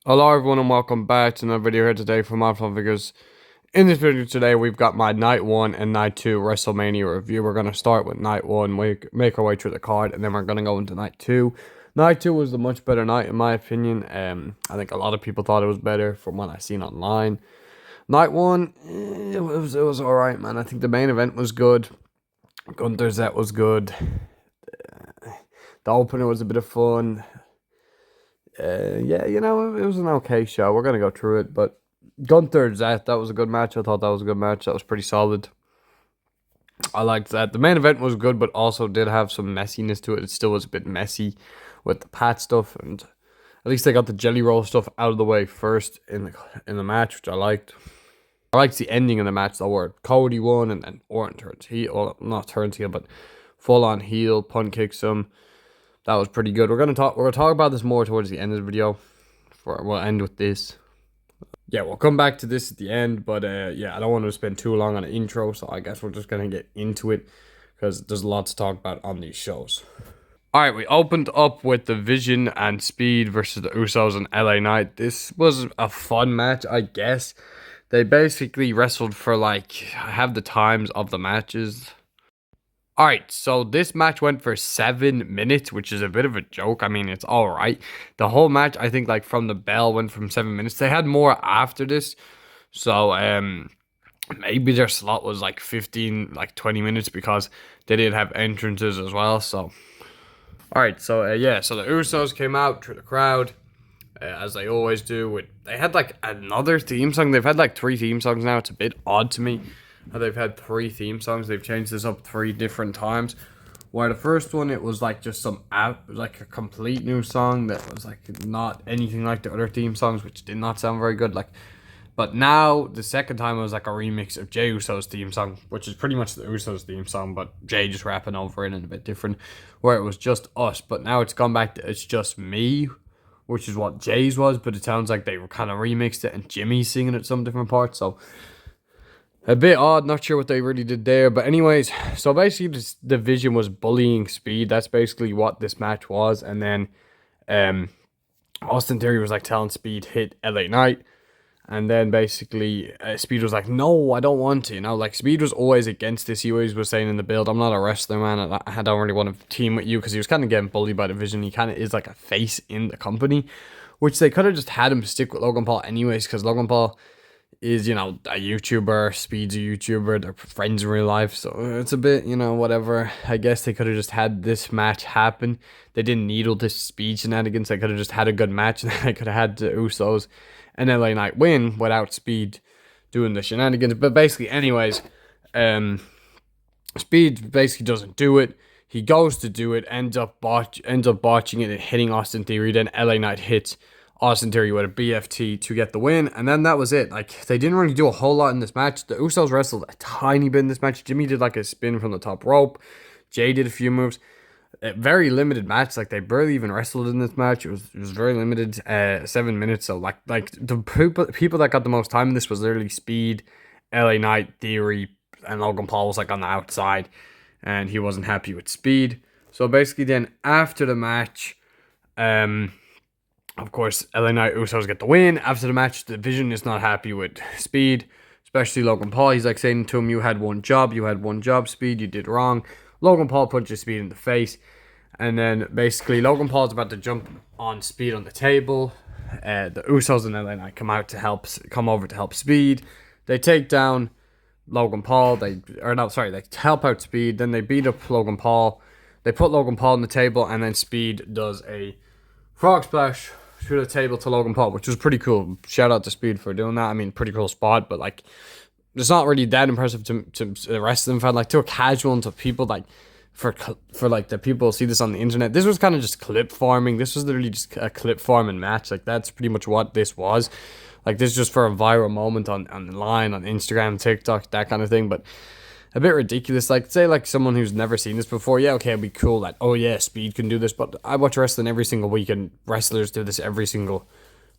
Hello everyone and welcome back to another video here today from my Figures. In this video today we've got my Night 1 and Night 2 WrestleMania review. We're going to start with Night 1, make our way through the card, and then we're going to go into Night 2. Night 2 was the much better night in my opinion. I think a lot of people thought it was better from what I've seen online. Night 1, it was alright, man. I think the main event was good. Gunther's set was good. The opener was a bit of fun. Yeah, it was an okay show. We're gonna go through it, but Gunther that was a good match. I thought that was a good match. That was pretty solid. I liked that. The main event was good, but also did have some messiness to it. It still was a bit messy with the Pat stuff, and at least they got the Jelly Roll stuff out of the way first in the match, which I liked. I liked the ending of the match though, where Cody won and then Orton turns heel, well, not turns heel, but full on heel, punt kicks him. That was pretty good. We're gonna talk about this more towards the end of the video. We'll end with this. Yeah, we'll come back to this at the end, but yeah, I don't want to spend too long on an intro, so I guess we're just gonna get into it because there's a lot to talk about on these shows. All right, we opened up with the Vision and Speed versus the Usos and LA Knight. This was a fun match, I guess. They basically wrestled for like half the times of the matches. Alright, so this match went for 7 minutes, which is a bit of a joke. I mean, it's alright. The whole match, I think, like, from the bell went from 7 minutes. They had more after this. So, maybe their slot was, like, 15, like, 20 minutes because they did have entrances as well, so. Alright, so, yeah, so the Usos came out through the crowd, as they always do. They had, like, another theme song. They've had, like, 3 theme songs now. It's a bit odd to me. They've had 3 theme songs. They've changed this up 3 different times. Where the first one, it was like just like a complete new song that was like not anything like the other theme songs, which did not sound very good. But now the second time it was like a remix of Jey Uso's theme song, which is pretty much the Usos theme song, but Jey just rapping over it and a bit different. Where it was just us, but now it's gone back to It's Just Me, which is what Jey's was, but it sounds like they were kind of remixed it and Jimmy's singing it some different parts. So a bit odd, not sure what they really did there. But anyways, so basically this division was bullying Speed. That's basically what this match was. And then Austin Theory was like telling Speed hit LA Knight. And then basically Speed was like, no, I don't want to. Like Speed was always against this. He always was saying in the build, I'm not a wrestler, man. I don't really want to team with you, because he was kind of getting bullied by the Vision. He kind of is like a face in the company, which they could have just had him stick with Logan Paul anyways, because Logan Paul is, a YouTuber, Speed's a YouTuber, they're friends in real life, so it's a bit, whatever. I guess they could have just had this match happen. They didn't need all this Speed shenanigans. They could have just had a good match, and then they could have had the Usos and LA Knight win without Speed doing the shenanigans. But basically, anyways, Speed basically doesn't do it. He goes to do it, ends up botching it and hitting Austin Theory. Then LA Knight hits Austin Theory with a BFT to get the win, and then that was it. Like, they didn't really do a whole lot in this match. The Usos wrestled a tiny bit in this match. Jimmy did like a spin from the top rope. Jey did a few moves. A very limited match. Like, they barely even wrestled in this match. It was very limited. 7 minutes. So like the people that got the most time in this was literally Speed, LA Knight, Theory, and Logan Paul was like on the outside, and he wasn't happy with Speed. So basically, then after the match, of course, LA Knight Usos get the win. After the match, the Vision is not happy with Speed, especially Logan Paul. He's like saying to him, you had one job, Speed, you did wrong. Logan Paul punches Speed in the face. And then basically Logan Paul's about to jump on Speed on the table. The Usos and LA Knight come over to help Speed. They take down Logan Paul. They help out Speed. Then they beat up Logan Paul. They put Logan Paul on the table, and then Speed does a frog splash through the table to Logan Paul, which was pretty cool. Shout out to Speed for doing that. I mean, pretty cool spot, but like, it's not really that impressive to the rest of them. Fan, like, to a casual and to people like for like the people who see this on the internet, this was kind of just clip farming. This was literally just a clip farming match. Like, that's pretty much what this was. Like, this is just for a viral moment online, on Instagram, TikTok, that kind of thing. But a bit ridiculous. Like, say like someone who's never seen this before, yeah, okay, it'd be cool that, oh yeah, Speed can do this, but I watch wrestling every single week and wrestlers do this every single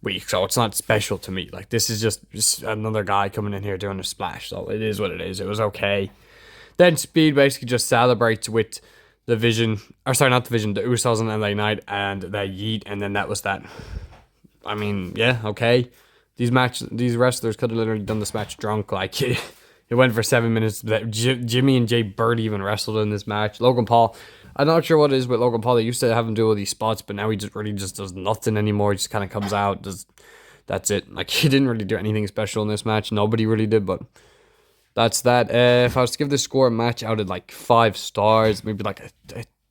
week, so it's not special to me. Like, this is just another guy coming in here doing a splash, so it is what it is. It was okay. Then Speed basically just celebrates with the Vision, or sorry, not the Vision, the Usos and LA Knight, and that yeet, and then that was that. I mean, yeah, okay. These wrestlers could have literally done this match drunk. Like it went for 7 minutes. Jimmy and Jay Bird even wrestled in this match. Logan Paul, I'm not sure what it is with Logan Paul. They used to have him do all these spots, but now he just really just does nothing anymore. He just kind of comes out, does that's it. Like he didn't really do anything special in this match. Nobody really did, but that's that. If I was to give this score a match out of like 5 stars, maybe like a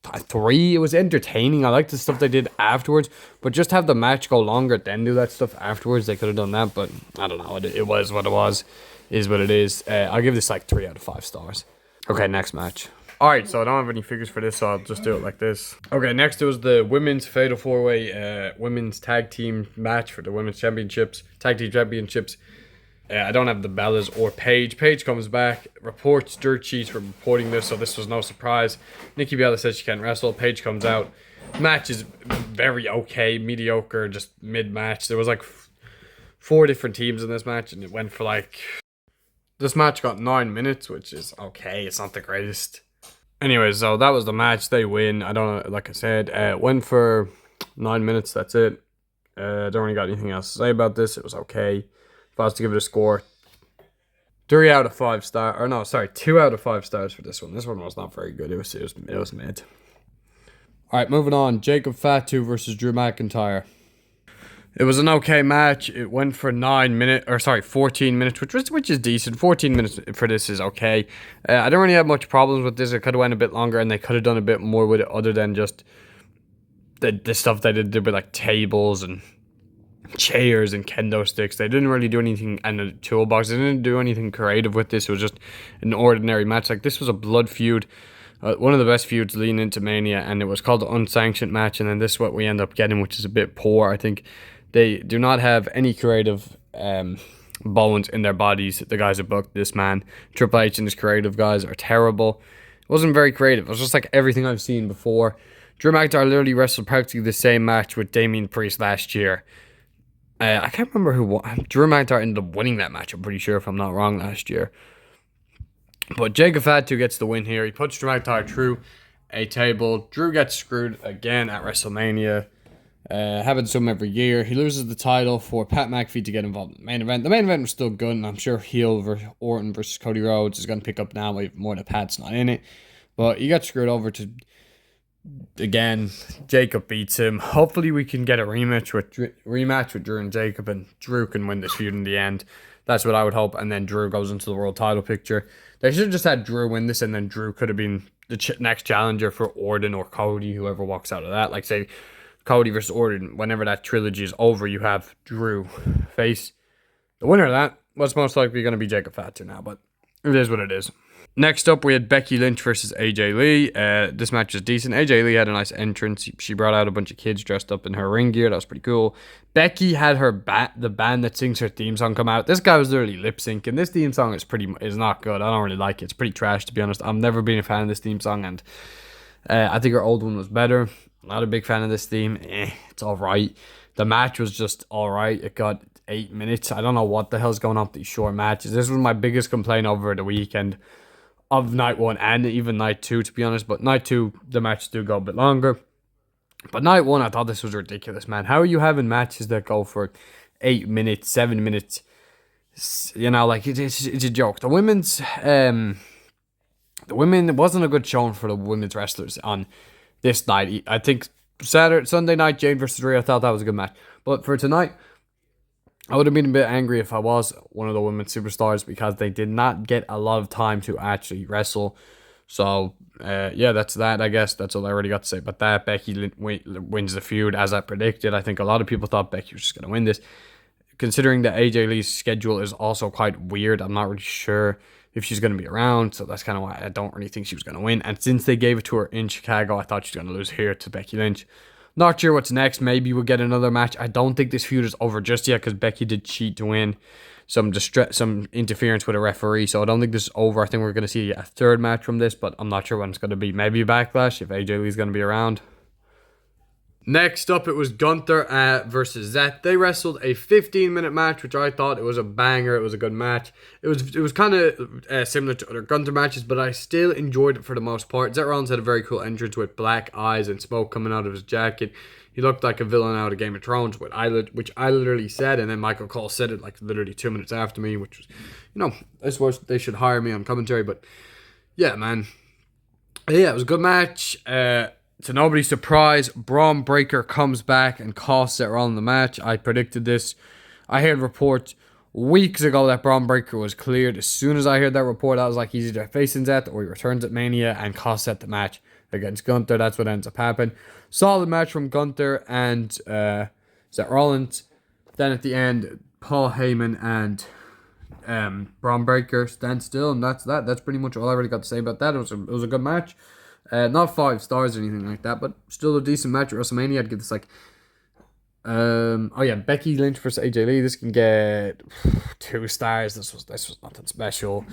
3. It was entertaining. I liked the stuff they did afterwards, but just have the match go longer, then do that stuff afterwards. They could have done that, but I don't know. It was what it was. Is what it is. I'll give this like 3 out of 5 stars. Okay, next match. Alright, so I don't have any figures for this, so I'll just do it like this. Okay, next it was the women's Fatal 4-Way women's tag team match for the women's championships, tag team championships. I don't have the Bellas or Paige. Paige comes back, reports dirt sheets for reporting this, so this was no surprise. Nikki Bella says she can't wrestle. Paige comes out. Match is very okay, mediocre, just mid-match. There was like 4 different teams in this match, and it went for like... This match got 9 minutes, which is okay. It's not the greatest. Anyways, so that was the match. They win. I don't know, like I said, went for 9 minutes. That's it. Don't really got anything else to say about this. It was okay. If I was to give it a score, 3 out of 5 stars. Or no, sorry, 2 out of 5 stars for this one. This one was not very good. It was mid. All right, moving on. Jacob Fatu versus Drew McIntyre. It was an okay match. It went for 14 minutes, which is decent. 14 minutes for this is okay. I don't really have much problems with this. It could have went a bit longer, and they could have done a bit more with it, other than just the stuff they did with like tables and chairs and kendo sticks. They didn't really do anything, and the toolbox. They didn't do anything creative with this. It was just an ordinary match. Like this was a blood feud. One of the best feuds leading into Mania, and it was called the unsanctioned match, and then this is what we end up getting, which is a bit poor. I think they do not have any creative bones in their bodies. The guys who booked this, man, Triple H and his creative guys are terrible. It wasn't very creative. It was just like everything I've seen before. Drew McIntyre literally wrestled practically the same match with Damian Priest last year. I can't remember who won. Drew McIntyre ended up winning that match, I'm pretty sure, if I'm not wrong, last year. But Jacob Fatu gets the win here. He puts Drew McIntyre through a table. Drew gets screwed again at WrestleMania. Happens to him every year. He loses the title for Pat McAfee to get involved in the main event. The main event was still good, and I'm sure Orton versus Cody Rhodes is going to pick up now, even more that Pat's not in it. But he got screwed over to... Again, Jacob beats him. Hopefully we can get a rematch with Drew and Jacob, and Drew can win this feud in the end. That's what I would hope. And then Drew goes into the world title picture. They should have just had Drew win this, and then Drew could have been the next challenger for Orton or Cody, whoever walks out of that. Like, say, Cody versus Orton. Whenever that trilogy is over, you have Drew face the winner of that. What's most likely going to be Jacob Fatu now, but it is what it is. Next up, we had Becky Lynch versus AJ Lee. This match was decent. AJ Lee had a nice entrance. She brought out a bunch of kids dressed up in her ring gear. That was pretty cool. Becky had the band that sings her theme song come out. This guy was literally lip syncing. This theme song is not good. I don't really like it. It's pretty trash, to be honest. I've never been a fan of this theme song, and I think her old one was better. Not a big fan of this theme. It's alright. The match was just alright. It got 8 minutes. I don't know what the hell's going on with these short matches. This was my biggest complaint over the weekend of night 1 and even night 2, to be honest. But night 2, the matches do go a bit longer. But night 1, I thought this was ridiculous, man. How are you having matches that go for 8 minutes, 7 minutes? You know, like, it's a joke. The women, it wasn't a good showing for the women's wrestlers on this night. I think Sunday night, Jade versus Rhea, I thought that was a good match. But for tonight, I would have been a bit angry if I was one of the women's superstars, because they did not get a lot of time to actually wrestle. So, yeah, that's that, I guess. That's all I already got to say about that. Becky wins the feud, as I predicted. I think a lot of people thought Becky was just going to win this. Considering that AJ Lee's schedule is also quite weird, I'm not really sure if she's going to be around. So that's kind of why I don't really think she was going to win. And since they gave it to her in Chicago, I thought she was going to lose here to Becky Lynch. Not sure what's next. Maybe we'll get another match. I don't think this feud is over just yet, because Becky did cheat to win some interference with a referee. So I don't think this is over. I think we're going to see a third match from this, but I'm not sure when it's going to be. Maybe a Backlash if AJ Lee's going to be around. Next up, it was Gunther versus Zeth. They wrestled a 15-minute match, which I thought it was a banger. It was a good match. It was kind of similar to other Gunther matches, but I still enjoyed it for the most part. Seth Rollins had a very cool entrance with black eyes and smoke coming out of his jacket. He looked like a villain out of Game of Thrones, which I literally said, and then Michael Cole said it like literally 2 minutes after me, which was, I suppose they should hire me on commentary, but yeah, man. Yeah, it was a good match. To nobody's surprise, Braun Breaker comes back and costs Seth Rollins the match. I predicted this. I heard reports weeks ago that Braun Breaker was cleared. As soon as I heard that report, I was like, he's either facing Seth or he returns at Mania and costs Seth the match against Gunther. That's what ends up happening. Solid match from Gunther and Seth Rollins. Then at the end, Paul Heyman and Braun Breaker stand still, and that's that. That's pretty much all I really got to say about that. It was a good match. Not 5 stars or anything like that, but still a decent match at WrestleMania. I'd give this like Becky Lynch versus AJ Lee. This can get 2 stars. This was nothing special.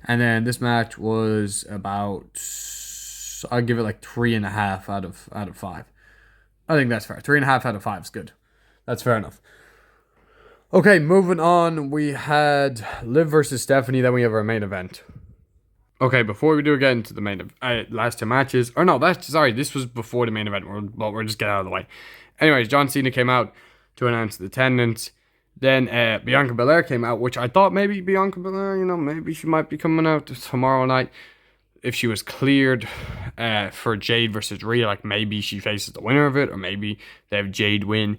And then this match was about, I'll give it like 3.5 out of 5. I think that's fair. 3.5 out of 5 is good. That's fair enough. Okay, moving on. We had Liv versus Stephanie. Then we have our main event. Okay, before we do get into the main last 2 matches, or no, this was before the main event. We're just getting out of the way. Anyways, John Cena came out to announce the attendance. Then Bianca Belair came out, which I thought maybe Bianca Belair, maybe she might be coming out tomorrow night if she was cleared for Jade versus Rhea. Like maybe she faces the winner of it, or maybe they have Jade win.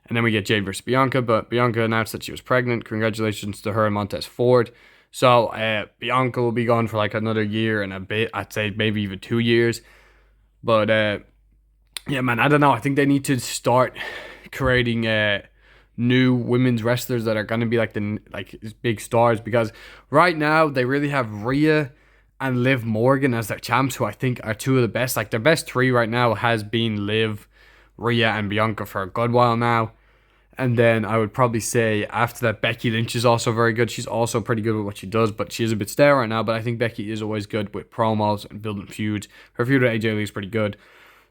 And then we get Jade versus Bianca, but Bianca announced that she was pregnant. Congratulations to her and Montez Ford. So Bianca will be gone for like another year and a bit. I'd say maybe even 2 years. But yeah, man, I don't know. I think they need to start creating new women's wrestlers that are going to be like big stars, because right now they really have Rhea and Liv Morgan as their champs, who I think are 2 of the best. Like their best 3 right now has been Liv, Rhea, and Bianca for a good while now. And then I would probably say after that, Becky Lynch is also very good. She's also pretty good with what she does, but she is a bit stale right now. But I think Becky is always good with promos and building feuds. Her feud with AJ Lee is pretty good.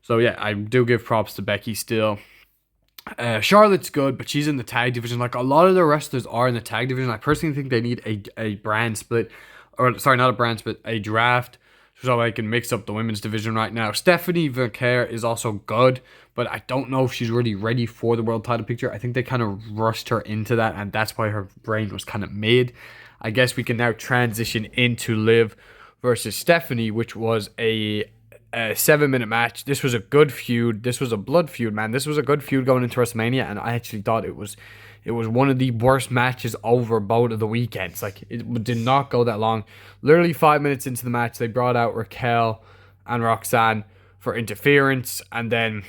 So yeah, I do give props to Becky still. Charlotte's good, but she's in the tag division. Like a lot of the wrestlers are in the tag division. I personally think they need a brand split. Or sorry, not a brand split, a draft, so I can mix up the women's division right now. Stephanie Vaquer is also good, but I don't know if she's really ready for the world title picture. I think they kind of rushed her into that, and that's why her brain was kind of made. I guess we can now transition into Liv versus Stephanie, which was a 7-minute match. This was a good feud. This was a blood feud, man. This was a good feud going into WrestleMania, and I actually thought it was one of the worst matches over both of the weekends. Like, it did not go that long. Literally 5 minutes into the match, they brought out Raquel and Roxanne for interference, and then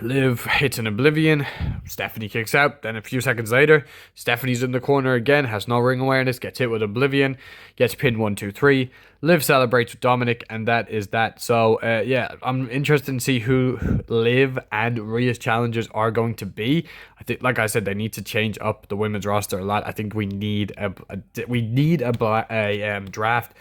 Liv hits an Oblivion. Stephanie kicks out. Then a few seconds later, Stephanie's in the corner again, has no ring awareness, gets hit with Oblivion, gets pinned 1, 2, 3. Liv celebrates with Dominic, and that is that. So, yeah, I'm interested to see who Liv and Rhea's challengers are going to be. I think, like I said, they need to change up the women's roster a lot. I think we need a draft.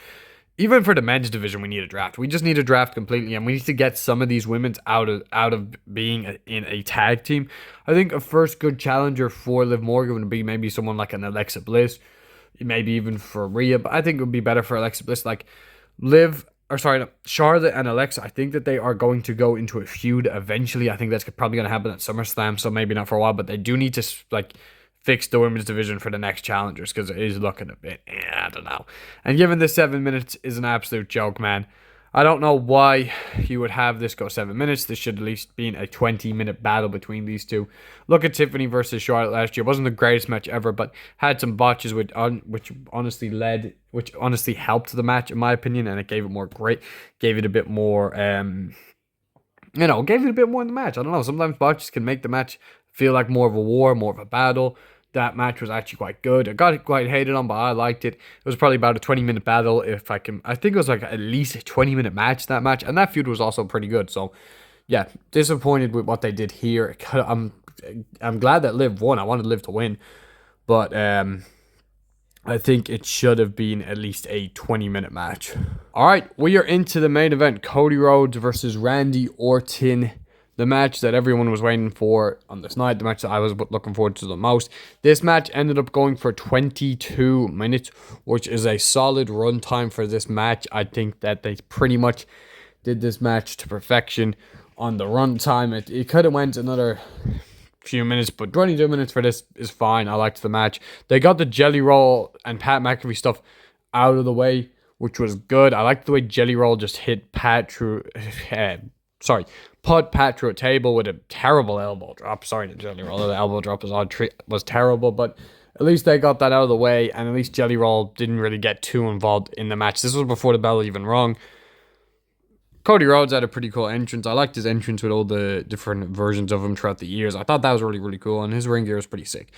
Even for the men's division, we need a draft. We just need a draft completely, and we need to get some of these women's out of being in a tag team. I think a first good challenger for Liv Morgan would be maybe someone like an Alexa Bliss, maybe even for Rhea, but I think it would be better for Alexa Bliss. Like Charlotte and Alexa, I think that they are going to go into a feud eventually. I think that's probably going to happen at SummerSlam, so maybe not for a while, but they do need to fix the women's division for the next challengers, because it is looking a bit, I don't know. And given this 7 minutes is an absolute joke, man. I don't know why you would have this go 7 minutes. This should at least be a 20-minute battle between these two. Look at Tiffany versus Charlotte last year. It wasn't the greatest match ever, but had some botches which honestly helped the match in my opinion, and it gave it a bit more, gave it a bit more in the match. I don't know. Sometimes botches can make the match feel like more of a war, more of a battle. That match was actually quite good. I got it quite hated on, but I liked it. It was probably about a 20-minute battle. I think it was like at least a 20-minute match, that match. And that feud was also pretty good. So, yeah, disappointed with what they did here. I'm glad that Liv won. I wanted Liv to win. But I think it should have been at least a 20-minute match. All right, we are into the main event. Cody Rhodes versus Randy Orton. The match that everyone was waiting for on this night, the match that I was looking forward to the most. This match ended up going for 22 minutes, which is a solid runtime for this match. I think that they pretty much did this match to perfection. on the run time. It could have went another few minutes, but 22 minutes for this is fine. I liked the match. They got the Jelly Roll and Pat McAfee stuff out of the way, which was good. I liked the way Jelly Roll just hit Pat through, put Pat through a table with a terrible elbow drop. Sorry, the Jelly Roll, the elbow drop was terrible, but at least they got that out of the way, and at least Jelly Roll didn't really get too involved in the match. This was before the bell even rung. Cody Rhodes had a pretty cool entrance. I liked his entrance with all the different versions of him throughout the years. I thought that was really, really cool, and his ring gear was pretty sick.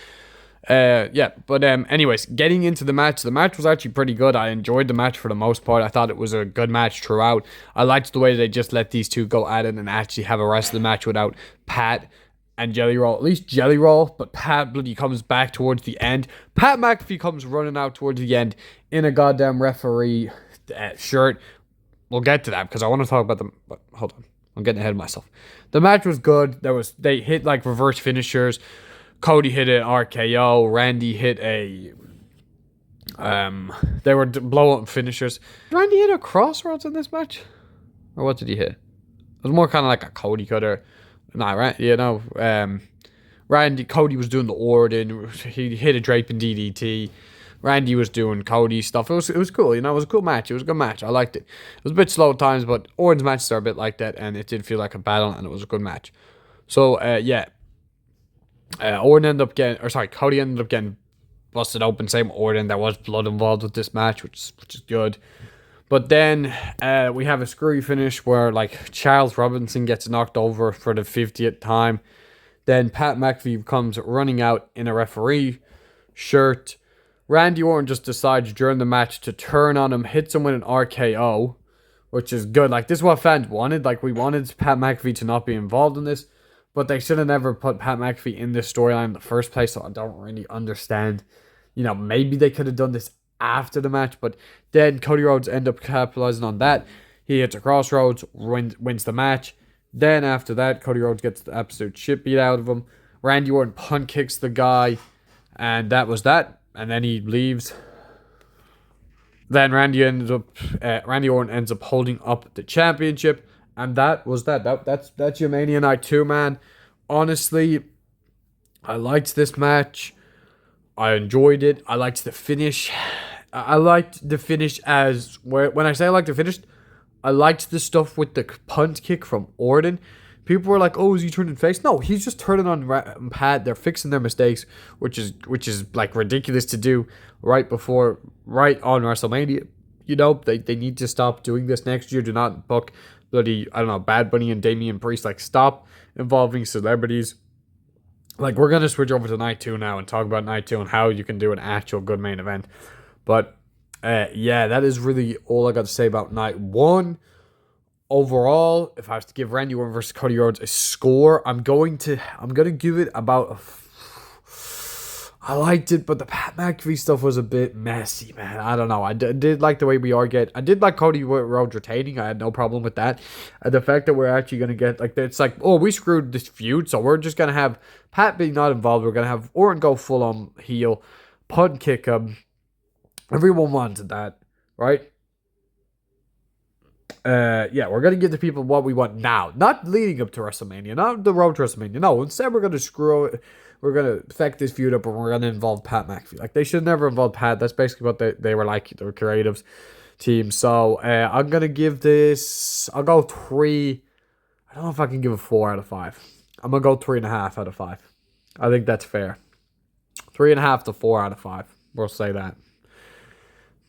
Anyways, getting into the match was actually pretty good. I enjoyed the match for the most part. I thought it was a good match throughout. I liked the way they just let these two go at it and actually have a wrestling match without Pat and Jelly Roll. At least Jelly Roll, but Pat bloody comes back towards the end. Pat McAfee comes running out towards the end in a goddamn referee shirt. We'll get to that because I want to talk about them. But hold on, I'm getting ahead of myself. The match was good. They hit like reverse finishers. Cody hit an RKO. Randy hit a. They were blow up finishers. Did Randy hit a crossroads in this match, or what did he hit? It was more kind of like a Cody cutter. Nah, right? Cody was doing the Orton. He hit a draping DDT. Randy was doing Cody stuff. It was cool, It was a cool match. It was a good match. I liked it. It was a bit slow at times, but Orton's matches are a bit like that, and it did feel like a battle, and it was a good match. So, Cody ended up getting busted open. Same Orton. There was blood involved with this match, which is good. But then we have a screwy finish where like Charles Robinson gets knocked over for the 50th time. Then Pat McAfee comes running out in a referee shirt. Randy Orton just decides during the match to turn on him, hits him with an RKO, which is good. Like, this is what fans wanted. Like, we wanted Pat McAfee to not be involved in this, but they should have never put Pat McAfee in this storyline in the first place, so I don't really understand. Maybe they could have done this after the match, but then Cody Rhodes end up capitalizing on that. He hits a crossroads, wins the match. Then after that, Cody Rhodes gets the absolute shit beat out of him. Randy Orton punt kicks the guy, and that was that. And then he leaves. Then Randy Orton ends up holding up the championship, and that was that. That's your Mania Night 2, man. Honestly, I liked this match. I enjoyed it. I liked the finish. I liked the finish when I say I liked the finish, I liked the stuff with the punt kick from Orton. People were like, "Oh, is he turning face?" No, he's just turning on Pat. They're fixing their mistakes, which is like ridiculous to do right on WrestleMania. They need to stop doing this next year. Do not book bloody Bad Bunny and Damian Priest. Like, stop involving celebrities. Like, we're gonna switch over to Night 2 now and talk about Night 2 and how you can do an actual good main event. But that is really all I got to say about Night 1. Overall, if I was to give Randy Orton versus Cody Rhodes a score, I'm gonna give it about I liked it, but the Pat McAfee stuff was a bit messy, man. I don't know. I did like the way I did like Cody Rhodes retaining. I had no problem with that. And the fact that we're actually gonna get it's like, oh, we screwed this feud, so we're just gonna have Pat being not involved. We're gonna have Orton go full on heel, punt kick him. Everyone wanted that, right? We're gonna give the people what we want now, not leading up to WrestleMania, not the road to WrestleMania. No, instead we're gonna we're gonna affect this feud up, and we're gonna involve Pat McAfee. Like, they should never involve Pat. That's basically what they were like. They were creatives team. So I'm gonna give this. I'll go 3. I don't know if I can give a 4 out of 5. I'm gonna go 3.5 out of 5. I think that's fair. 3.5 to 4 out of 5. We'll say that.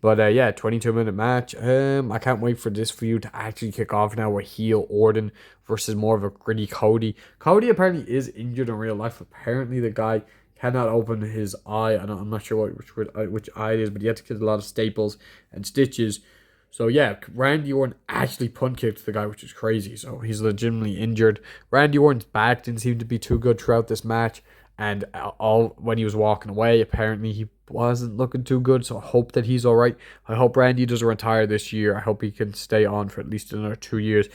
But 22-minute match. I can't wait for this feud to actually kick off now. We're heel Orton versus more of a gritty Cody. Cody apparently is injured in real life. Apparently the guy cannot open his eye. I'm not sure which eye it is, but he had to get a lot of staples and stitches. So yeah, Randy Orton actually punt kicked the guy, which is crazy. So he's legitimately injured. Randy Orton's back didn't seem to be too good throughout this match. And when he was walking away, apparently he wasn't looking too good. So I hope that he's all right. I hope Randy doesn't retire this year. I hope he can stay on for at least another 2 years.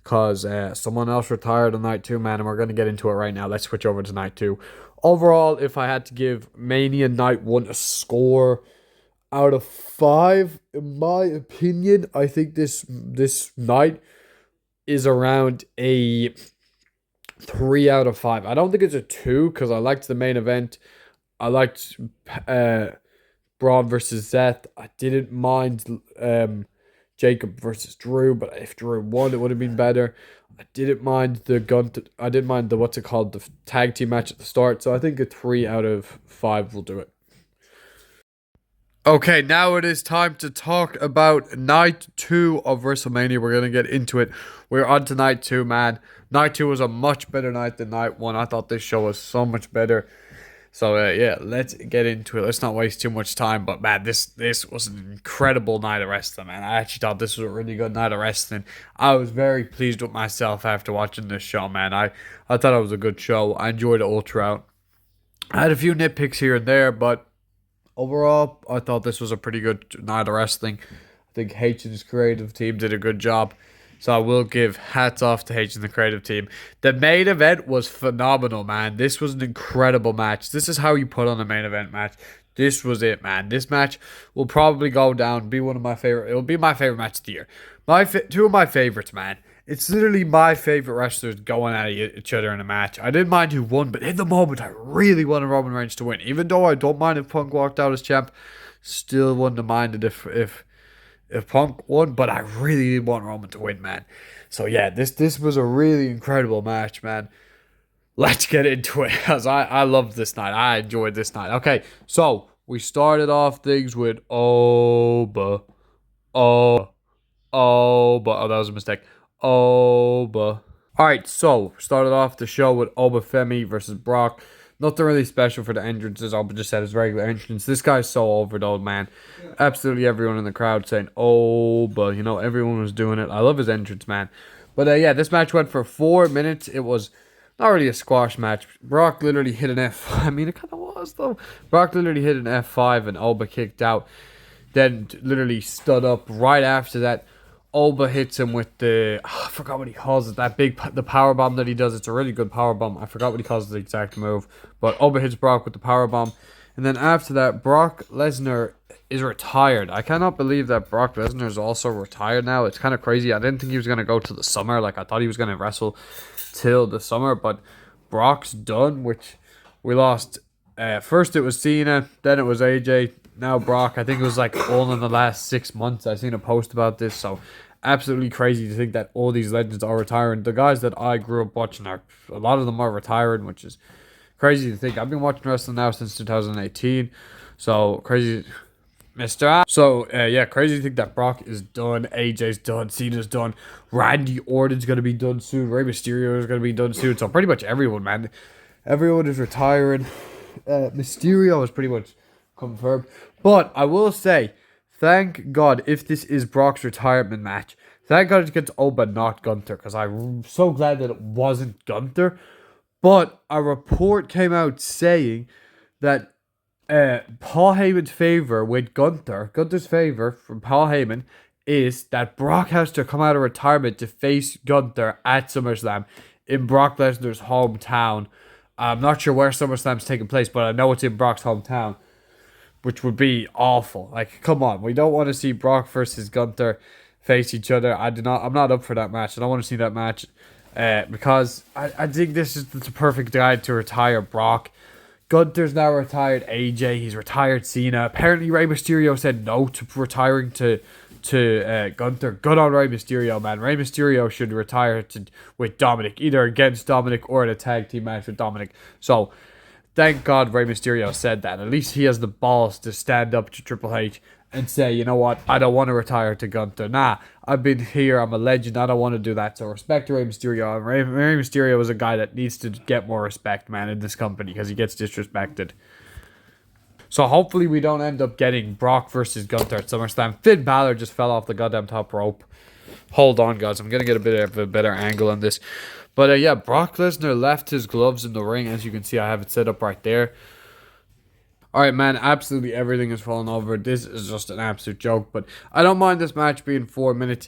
Because someone else retired on Night 2, man. And we're going to get into it right now. Let's switch over to Night 2. Overall, if I had to give Mania Night 1 a score out of 5, in my opinion, I think this night is around a 3 out of 5. I don't think it's a 2 because I liked the main event. I liked uh, Braun versus Seth. I didn't mind Jacob versus Drew, but if Drew won, it would have been better. I didn't mind the gun. I didn't mind the what's it called, the tag team match at the start. So I think a 3 out of 5 will do it. Okay, now it is time to talk about night 2 of WrestleMania. We're gonna get into it. We're on to night 2, man. Night 2 was a much better night than night 1. I thought this show was so much better. So yeah, let's get into it. Let's not waste too much time. But man, this was an incredible night of wrestling, man. I actually thought this was a really good night of wrestling. I was very pleased with myself after watching this show, man. I thought it was a good show. I enjoyed it all throughout. I had a few nitpicks here and there, but overall, I thought this was a pretty good night of wrestling. I think H and his creative team did a good job. So I will give hats off to H and the creative team. The main event was phenomenal, man. This was an incredible match. This is how you put on a main event match. This was it, man. This match will probably go down, be one of my favorite. It will be my favorite match of the year. Two of my favorites, man. It's literally my favorite wrestlers going at each other in a match. I didn't mind who won, but in the moment, I really wanted Roman Reigns to win. Even though I don't mind if Punk walked out as champ, still wouldn't have minded if Punk won, but I really did want Roman to win, man. So yeah, this was a really incredible match, man. Let's get into it, because I loved this night. I enjoyed this night. Okay, so we started off things with Oba. Oh, that was a mistake. Oba. Alright, so started off the show with Oba Femi versus Brock. Nothing really special for the entrances. Oba just said his regular entrance. This guy's so over though, man. Absolutely everyone in the crowd saying Oba. You know, everyone was doing it. I love his entrance, man. But yeah, this match went for 4 minutes. It was not really a squash match. Brock literally hit an F. I mean, it kind of was though. Brock literally hit an F5 and Oba kicked out. Then literally stood up right after that. Oba hits him with the I forgot what he calls it, the power bomb that he does. It's a really good power bomb. I forgot what he calls the exact move, but Oba hits Brock with the power bomb, and then after that, Brock Lesnar is retired. I cannot believe that Brock Lesnar is also retired now. It's kind of crazy. I didn't think he was gonna go to the summer. Like I thought he was gonna wrestle till the summer, but Brock's done. Which we lost. First it was Cena, then it was AJ. Now Brock. I think it was like all in the last 6 months. I seen a post about this, so absolutely crazy to think that all these legends are retiring. The guys that I grew up watching a lot of them are retiring, which is crazy to think. I've been watching wrestling now since 2018, so crazy, Mister. So yeah, crazy to think that Brock is done, AJ's done, Cena's done, Randy Orton's gonna be done soon, Rey Mysterio is gonna be done soon. So pretty much everyone, man, everyone is retiring. Mysterio is pretty much confirmed. But I will say, thank God if this is Brock's retirement match. Thank God it's against Oba, not Gunther, because I'm so glad that it wasn't Gunther. But a report came out saying that Paul Heyman's favor with Gunther's favor from Paul Heyman is that Brock has to come out of retirement to face Gunther at SummerSlam in Brock Lesnar's hometown. I'm not sure where SummerSlam's taking place, but I know it's in Brock's hometown, which would be awful. Like, come on, we don't want to see Brock versus Gunther face each other. I'm not up for that match. I don't want to see that match because I think this is the perfect guy to retire Brock. Gunther's now retired AJ. He's retired Cena. Apparently, Rey Mysterio said no to retiring to Gunther. Good on Rey Mysterio, man. Rey Mysterio should retire with Dominic, either against Dominic or in a tag team match with Dominic. So thank God Rey Mysterio said that. At least he has the balls to stand up to Triple H and say, you know what, I don't want to retire to Gunther. Nah, I've been here, I'm a legend, I don't want to do that. So respect to Rey Mysterio. And Rey Mysterio is a guy that needs to get more respect, man, in this company, because he gets disrespected. So hopefully we don't end up getting Brock versus Gunther at SummerSlam. Finn Balor just fell off the goddamn top rope. Hold on, guys. I'm going to get a bit of a better angle on this. But yeah, Brock Lesnar left his gloves in the ring. As you can see, I have it set up right there. Alright, man, absolutely everything is falling over. This is just an absolute joke. But I don't mind this match being 4 minutes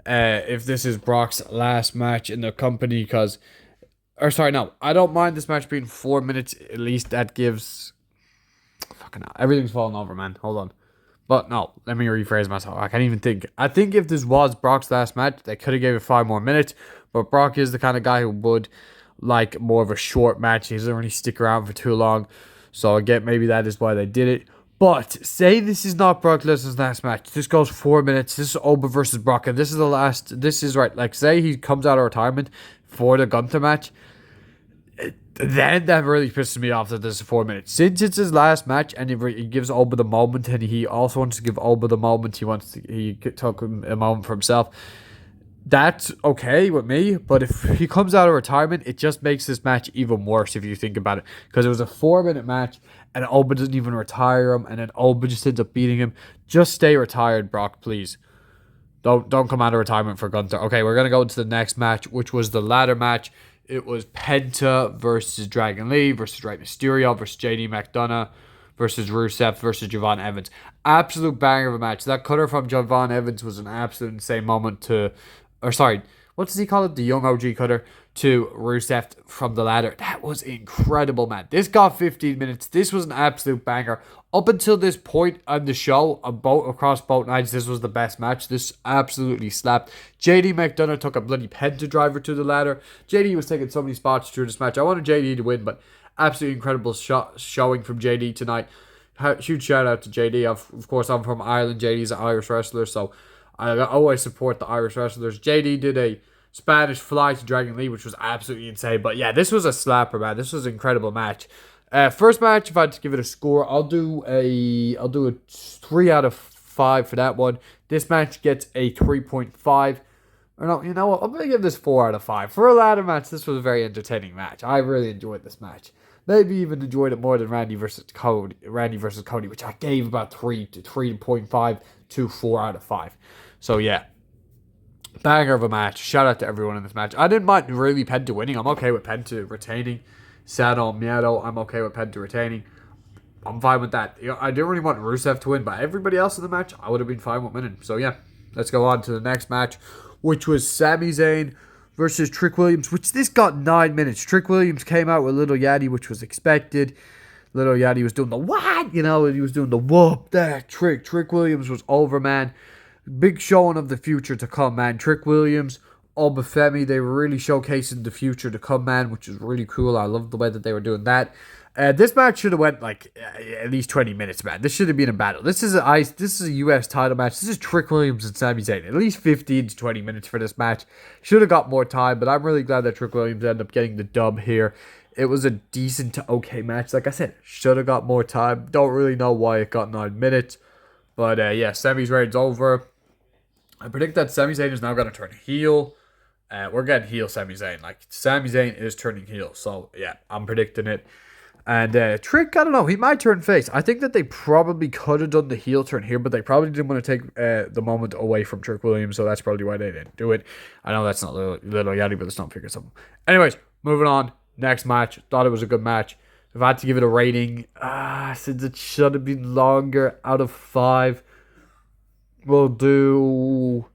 if this is Brock's last match in the company. I don't mind this match being 4 minutes. At least that gives... Fucking hell, everything's falling over, man. Hold on. But no, let me rephrase myself. I can't even think. I think if this was Brock's last match, they could have gave it 5 more minutes. But Brock is the kind of guy who would like more of a short match. He doesn't really stick around for too long. So I get maybe that is why they did it. But say this is not Brock Lesnar's last match. This goes 4 minutes. This is Oba versus Brock. And this is the last. This is right. Like, say he comes out of retirement for the Gunther match. Then that really pisses me off that this is 4 minutes. Since it's his last match and he gives Oba the moment, and he also wants to give Oba the moment, he took a moment for himself. That's okay with me, but if he comes out of retirement, it just makes this match even worse if you think about it. Because it was a 4 minute match, and Oba doesn't even retire him, and then Oba just ends up beating him. Just stay retired, Brock, please. Don't come out of retirement for Gunther. Okay, we're gonna go into the next match, which was the ladder match. It was Penta versus Dragon Lee versus Rey Mysterio versus JD McDonough versus Rusev versus Javon Evans. Absolute banger of a match. That cutter from Javon Evans was an absolute insane moment what does he call it? The young OG cutter to Rusev from the ladder. That was incredible, man. This got 15 minutes. This was an absolute banger. Up until this point on the show, across both nights, this was the best match. This absolutely slapped. JD McDonough took a bloody Penta driver to the ladder. JD was taking so many spots through this match. I wanted JD to win, but absolutely incredible showing from JD tonight. Huge shout out to JD. Of course, I'm from Ireland. JD's an Irish wrestler, so I always support the Irish wrestlers. JD did a Spanish fly to Dragon Lee, which was absolutely insane. But yeah, this was a slapper, man. This was an incredible match. First match, if I had to give it a score, I'll do a 3 out of 5 for that one. This match gets a 3.5. Or no, you know what? I'm gonna give this 4 out of 5. For a ladder match, this was a very entertaining match. I really enjoyed this match. Maybe even enjoyed it more than Randy versus Cody, which I gave about 3.5 to 4 out of 5. So yeah, banger of a match. Shout out to everyone in this match. I didn't mind really Penta winning. I'm okay with Penta retaining. Sado Miedo, I'm okay with Penta retaining. I'm fine with that. I didn't really want Rusev to win, but everybody else in the match, I would have been fine with winning. So yeah, let's go on to the next match, which was Sami Zayn versus Trick Williams, which this got 9 minutes. Trick Williams came out with Little Yachty, which was expected. Little Yachty was doing the what? He was doing the whoop. That Trick Williams was over, man. Big showing of the future to come, man. Trick Williams, Obafemi, they were really showcasing the future to come, man, which is really cool. I love the way that they were doing that. This match should have went like at least 20 minutes, man. This should have been a battle. This is a US title match. This is Trick Williams and Sami Zayn. At least 15 to 20 minutes for this match. Should have got more time, but I'm really glad that Trick Williams ended up getting the dub here. It was a decent to okay match. Like I said, should have got more time. Don't really know why it got 9 minutes. But yeah, Sami's reign's over. I predict that Sami Zayn is now going to turn heel. We're getting heel Sami Zayn. Like, Sami Zayn is turning heel. So, yeah, I'm predicting it. And Trick, I don't know, he might turn face. I think that they probably could have done the heel turn here, but they probably didn't want to take the moment away from Trick Williams, so that's probably why they didn't do it. I know that's not Little Yachty, but let's not figure something. Anyways, moving on. Next match. Thought it was a good match. If I had to give it a rating, since it should have been longer, out of 5, we'll do...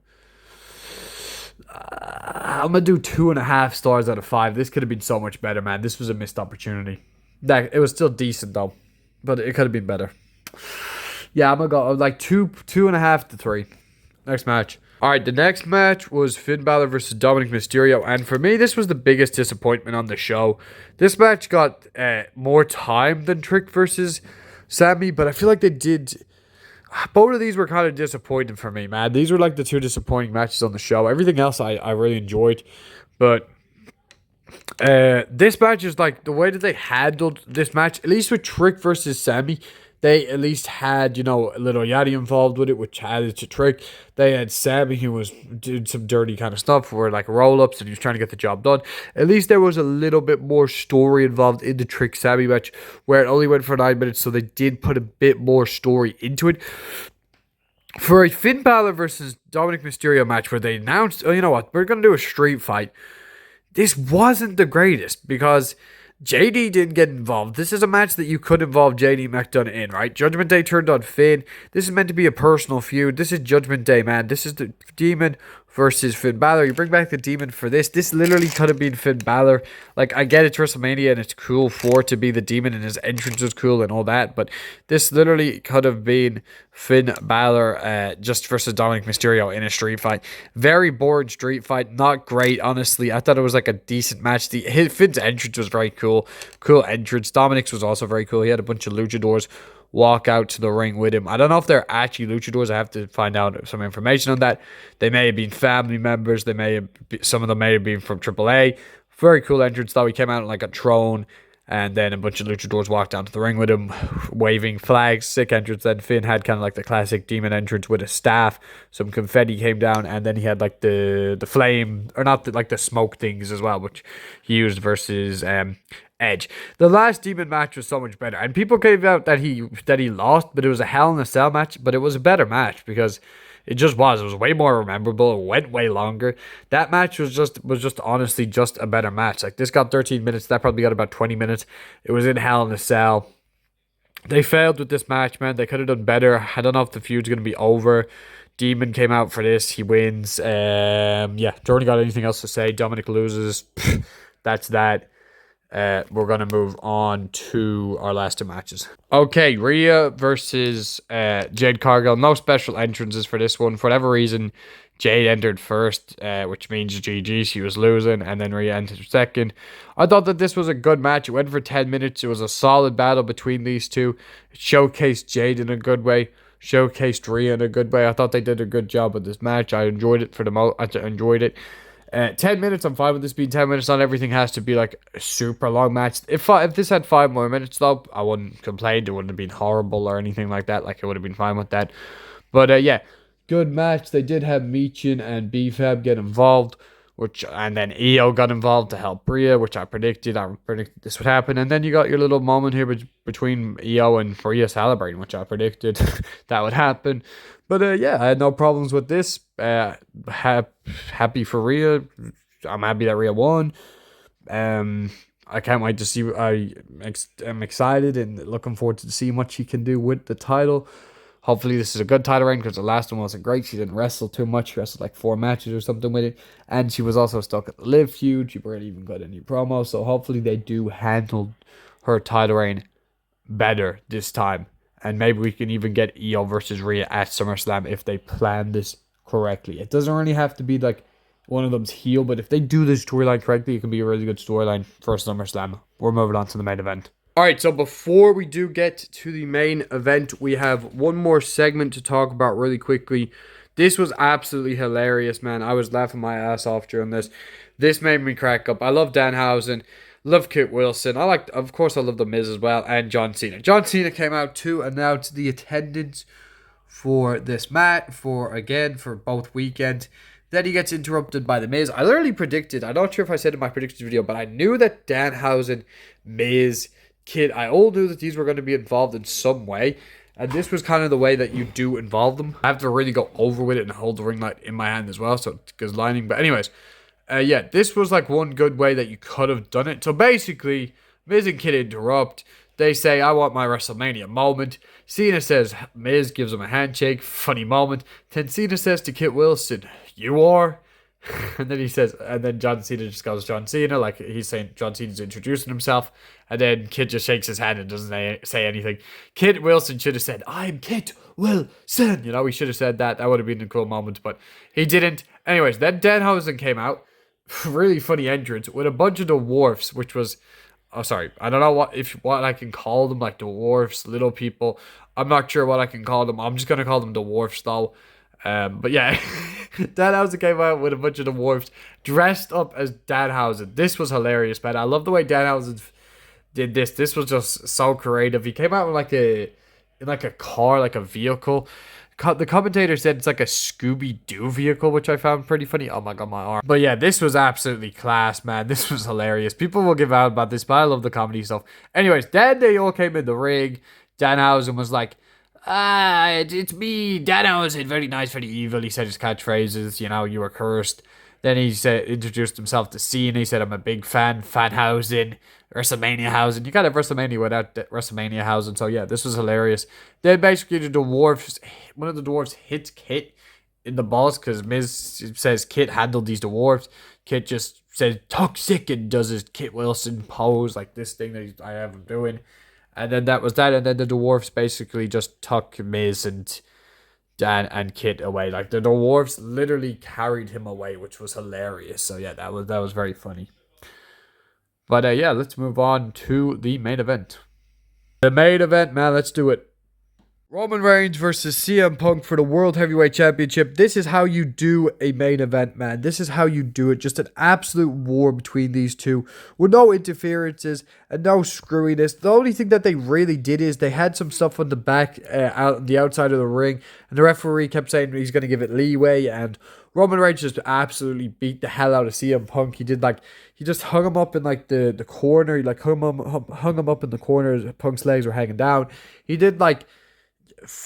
I'm going to do 2.5 stars out of 5. This could have been so much better, man. This was a missed opportunity. It was still decent, though. But it could have been better. Yeah, I'm going to go like 2.5 to 3. Next match. Alright, the next match was Finn Balor versus Dominic Mysterio. And for me, this was the biggest disappointment on the show. This match got more time than Trick versus Sami. But I feel like they did... Both of these were kind of disappointing for me, man. These were like the 2 disappointing matches on the show. Everything else I really enjoyed. But this match is like the way that they handled this match, at least with Trick versus Sami, they at least had, Little Yachty involved with it, which added to Trick. They had Sami, who was doing some dirty kind of stuff where like roll-ups and he was trying to get the job done. At least there was a little bit more story involved in the Trick Sami match where it only went for 9 minutes, so they did put a bit more story into it. For a Finn Balor versus Dominic Mysterio match where they announced, oh, you know what, we're going to do a street fight. This wasn't the greatest because JD didn't get involved. This is a match that you could involve JD McDonough in, right? Judgment Day turned on Finn. This is meant to be a personal feud. This is Judgment Day, man. This is the Demon versus Finn Balor. You bring back the Demon for this. This literally could have been Finn Balor. Like, I get it's WrestleMania and it's cool for it to be the Demon and his entrance is cool and all that, but this literally could have been Finn Balor just versus Dominic Mysterio in a street fight. Very boring street fight. Not great, honestly. I thought it was like a decent match. Finn's entrance was very cool. Cool entrance. Dominic's was also very cool. He had a bunch of luchadors walk out to the ring with him. I don't know if they're actually luchadors. I have to find out some information on that. They may have been family members. Some of them may have been from AAA. Very cool entrance though. He came out on like a throne, and then a bunch of luchadors walked down to the ring with him, waving flags. Sick entrance. Then Finn had kind of like the classic Demon entrance with a staff. Some confetti came down, and then he had like the flame, or not like the smoke things as well, which he used versus Edge. The last Demon match was so much better, and people gave out that he lost, but it was a Hell in a Cell match. But it was a better match because it just was. It was way more memorable. It went way longer. That match was just honestly just a better match. Like, this got 13 minutes. That probably got about 20 minutes. It was in Hell in a Cell. They failed with this match, man. They could have done better. I don't know if the feud's gonna be over. Demon came out for this. He wins. Yeah. Jordan got anything else to say? Dominic loses. That's that. We're going to move on to our last two matches. Okay, Rhea versus Jade Cargill. No special entrances for this one. For whatever reason, Jade entered first, which means GG. She was losing, and then Rhea entered second. I thought that this was a good match. It went for 10 minutes. It was a solid battle between these two. It showcased Jade in a good way. Showcased Rhea in a good way. I thought they did a good job with this match. I enjoyed it I enjoyed it. 10 minutes, I'm fine with this being 10 minutes. Not everything has to be like a super long match. If this had 5 more minutes, though, I wouldn't complain. It wouldn't have been horrible or anything like that. Like, I would have been fine with that. But yeah, good match. They did have Michin and BFAB get involved, and then EO got involved to help Rhea, which I predicted. I predicted this would happen. And then you got your little moment here between EO and Rhea celebrating, which I predicted that would happen. But yeah, I had no problems with this. Happy for Rhea. I'm happy that Rhea won. I can't wait to see. I'm excited and looking forward to seeing what she can do with the title. Hopefully this is a good title reign, because the last one wasn't great. She didn't wrestle too much. She wrestled like 4 matches or something with it. And she was also stuck at the Liv feud. She barely even got any promo. So hopefully they do handle her title reign better this time. And maybe we can even get EO versus Rhea at SummerSlam if they plan this correctly. It doesn't really have to be like one of them's heel, but if they do this storyline correctly, it can be a really good storyline for SummerSlam. We're moving on to the main event. Alright, so before we do get to the main event, we have one more segment to talk about really quickly. This was absolutely hilarious, man. I was laughing my ass off during this. This made me crack up. I love Danhausen. Love Kit Wilson. Of course, I love The Miz as well, and John Cena. John Cena came out to announce the attendance for this match, for both weekends. Then he gets interrupted by The Miz. I literally predicted, I'm not sure if I said in my predictions video, but I knew that Danhausen, Miz, Kid, I all knew that these were going to be involved in some way. And this was kind of the way that you do involve them. I have to really go over with it and hold the ring light in my hand as well, so it goes lining. But anyways, yeah, this was like one good way that you could have done it. So basically, Miz and Kid interrupt. They say, I want my WrestleMania moment. Cena says, Miz gives him a handshake. Funny moment. Then Cena says to Kit Wilson, you are? And then John Cena just goes John Cena, like he's saying John Cena's introducing himself. And then Kit just shakes his hand and doesn't say anything. Kit Wilson should have said, I'm Kit Wilson. You know, he should have said that. That would have been a cool moment, but he didn't. Anyways, then Danhausen came out. Really funny entrance with a bunch of dwarfs, which was, oh sorry, I don't know what I can call them, like dwarfs, little people. I'm not sure what I can call them. I'm just gonna call them dwarfs though. But yeah, Danhausen came out with a bunch of dwarfs dressed up as Danhausen. This was hilarious, man. I love the way Danhausen did this. This was just so creative. He came out with in a car, like a vehicle. The commentator said it's like a Scooby-Doo vehicle, which I found pretty funny. Oh my god, my arm. But yeah, this was absolutely class, man. This was hilarious. People will give out about this, but I love the comedy stuff. Anyways, then they all came in the ring. Danhausen was like, it's me, Danhausen. Very nice, very evil. He said his catchphrases, you know, you were cursed. Then he introduced himself to Cena. He said, I'm a big fan, Fanhausen, WrestleMania Hausen. You got to have WrestleMania without WrestleMania Hausen. So yeah, this was hilarious. Then basically one of the dwarfs hits Kit in the balls because Miz says Kit handled these dwarves. Kit just says toxic and does his Kit Wilson pose, like this thing that I have him doing. And then that was that. And then the dwarves basically just took Miz and Dan and Kit away. Like the dwarves literally carried him away, which was hilarious. So yeah, that was very funny. But yeah, let's move on to the main event. The main event, man, let's do it. Roman Reigns versus CM Punk for the World Heavyweight Championship. This is how you do a main event, man. This is how you do it. Just an absolute war between these two with no interferences and no screwiness. The only thing that they really did is they had some stuff on the back, out the outside of the ring, and the referee kept saying he's going to give it leeway, and Roman Reigns just absolutely beat the hell out of CM Punk. He just hung him up in like the corner. He like hung him up in the corner. Punk's legs were hanging down. He did like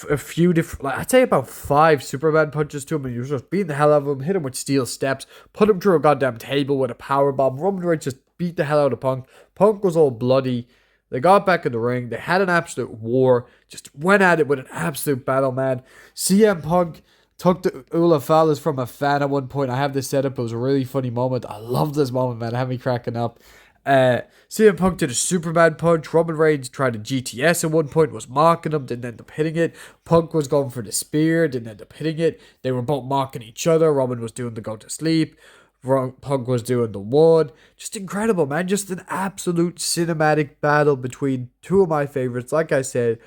a few different, like, I'd say about 5 Superman punches to him, and he was just beating the hell out of him, hit him with steel steps, put him through a goddamn table with a power bomb. Roman Reigns just beat the hell out of Punk. Punk was all bloody. They got back in the ring. They had an absolute war. Just went at it with an absolute battle, man. CM Punk took the Ula Fallas from a fan at one point. I have this set up. It was a really funny moment. I love this moment, man. It had me cracking up. CM Punk did a Superman punch. Roman Reigns tried a GTS at one point, was mocking him, didn't end up hitting it. Punk was going for the spear, didn't end up hitting it. They were both mocking each other. Roman was doing the go to sleep. Punk was doing the one. Just incredible, man. Just an absolute cinematic battle between two of my favorites. Like I said,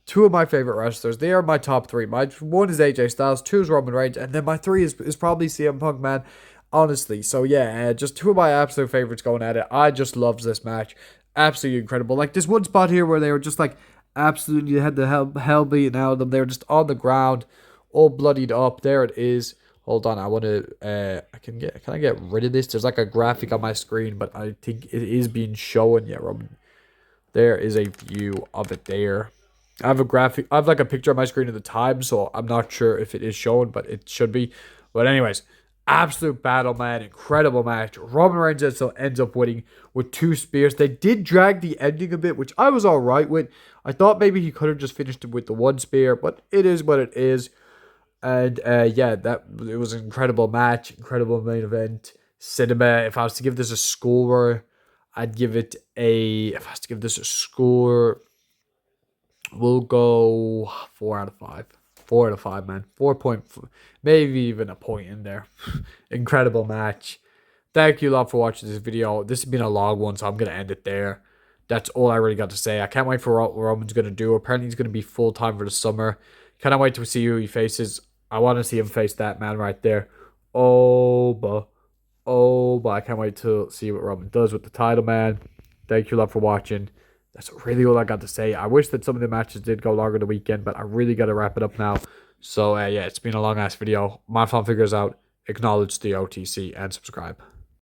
two of my favorite wrestlers. They are my top 3. My 1 is AJ Styles, 2 is Roman Reigns, and then my 3 is probably CM Punk, man. Honestly, so yeah, just two of my absolute favorites going at it. I just loved this match. Absolutely incredible. Like this one spot here where they were just like absolutely had the hell beaten out of them. They were just on the ground, all bloodied up. There it is. Hold on, I want to. Can I get rid of this? There's like a graphic on my screen, but I think it is being shown. Yeah, Roman. There is a view of it there. I have a graphic. I have like a picture on my screen at the time, so I'm not sure if it is shown, but it should be. But anyways. Absolute battle, man. Incredible match. Roman Reigns ends up winning with 2 spears. They did drag the ending a bit, which I was alright with. I thought maybe he could have just finished it with the 1 spear, but it is what it is. And yeah, it was an incredible match. Incredible main event. Cinema. If I was to give this a score, I'd give it a... If I was to give this a score, we'll go 4 out of 5. 4 out of 5, man. 4 point, maybe even a point in there. Incredible match. Thank you a lot for watching this video. This has been a long one, so I'm going to end it there. That's all I really got to say. I can't wait for what Roman's going to do. Apparently, he's going to be full-time for the summer. Cannot wait to see who he faces. I want to see him face that man right there. Oh, but I can't wait to see what Roman does with the title, man. Thank you a lot for watching. That's really all I got to say. I wish that some of the matches did go longer the weekend, but I really got to wrap it up now. So, yeah, it's been a long-ass video. My Figures out. Acknowledge the OTC and subscribe.